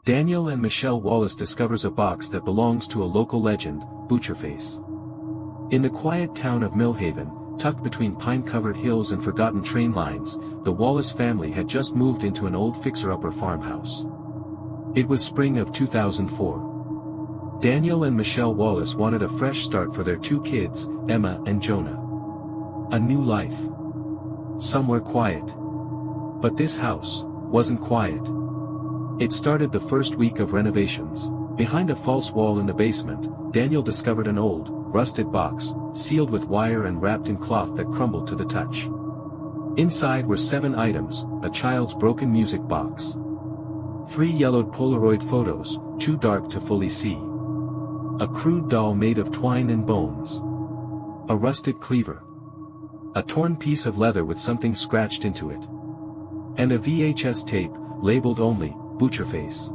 Daniel and Michelle Wallace discovers a box that belongs to a local legend, Butcherface. In the quiet town of Millhaven, tucked between pine-covered hills and forgotten train lines, the Wallace family had just moved into an old fixer-upper farmhouse. It was spring of 2004. Daniel and Michelle Wallace wanted a fresh start for their two kids, Emma and Jonah. A new life. Somewhere quiet. But this house wasn't quiet. It started the first week of renovations. Behind a false wall in the basement, Daniel discovered an old, rusted box, sealed with wire and wrapped in cloth that crumbled to the touch. Inside were 7 items: a child's broken music box, 3 yellowed Polaroid photos, too dark to fully see, a crude doll made of twine and bones, a rusted cleaver, a torn piece of leather with something scratched into it, and a VHS tape, labeled only, Butcherface.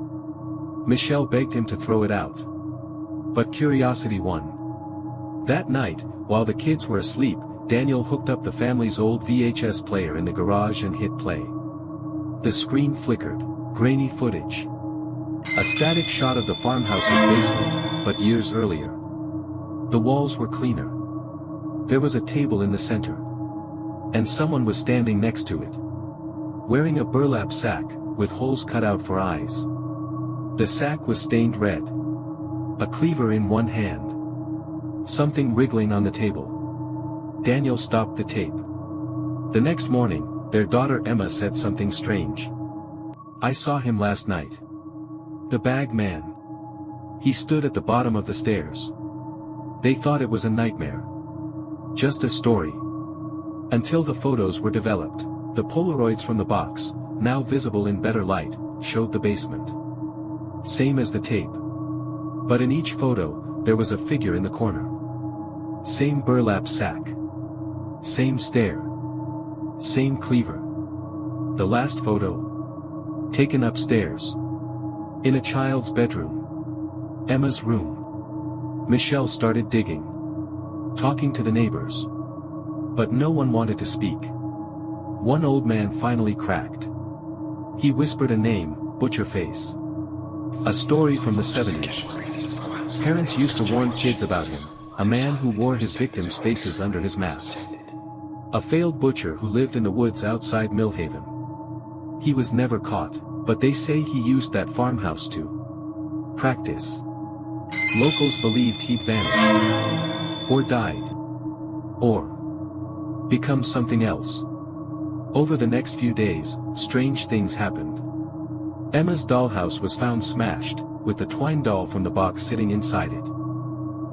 Michelle begged him to throw it out. But curiosity won. That night, while the kids were asleep, Daniel hooked up the family's old VHS player in the garage and hit play. The screen flickered. Grainy footage. A static shot of the farmhouse's basement, but years earlier. The walls were cleaner. There was a table in the center. And someone was standing next to it. Wearing a burlap sack, with holes cut out for eyes. The sack was stained red. A cleaver in one hand. Something wriggling on the table. Daniel stopped the tape. The next morning, their daughter Emma said something strange. "I saw him last night. The bag man. He stood at the bottom of the stairs." They thought it was a nightmare. Just a story. Until the photos were developed. The Polaroids from the box, now visible in better light, showed the basement. Same as the tape. But in each photo, there was a figure in the corner. Same burlap sack. Same stair. Same cleaver. The last photo, taken upstairs. In a child's bedroom. Emma's room. Michelle started digging. Talking to the neighbors. But no one wanted to speak. One old man finally cracked. He whispered a name, Butcherface. A story from the 70s. Parents used to warn kids about him, a man who wore his victims' faces under his mask. A failed butcher who lived in the woods outside Millhaven. He was never caught, but they say he used that farmhouse to practice. Locals believed he'd vanished. Or died. Or become something else. Over the next few days, strange things happened. Emma's dollhouse was found smashed, with the twine doll from the box sitting inside it.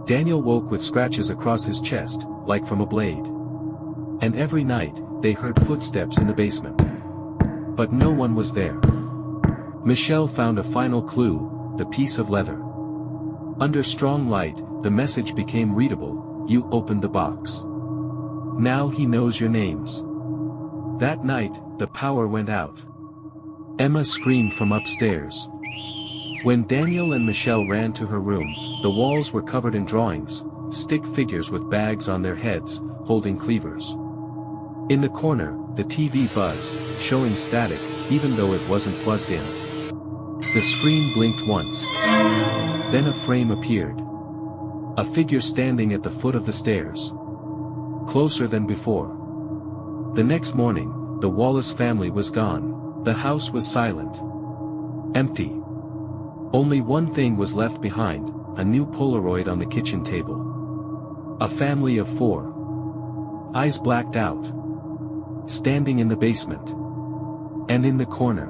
Daniel woke with scratches across his chest, like from a blade. And every night, they heard footsteps in the basement. But no one was there. Michelle found a final clue, the piece of leather. Under strong light, the message became readable: "You opened the box. Now he knows your names." That night, the power went out. Emma screamed from upstairs. When Daniel and Michelle ran to her room, the walls were covered in drawings, stick figures with bags on their heads, holding cleavers. In the corner, the TV buzzed, showing static, even though it wasn't plugged in. The screen blinked once. Then a frame appeared. A figure standing at the foot of the stairs. Closer than before. The next morning, the Wallace family was gone. The house was silent. Empty. Only one thing was left behind, a new Polaroid on the kitchen table. A family of 4. Eyes blacked out. Standing in the basement. And in the corner.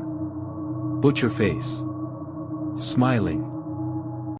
Butcherface. Smiling.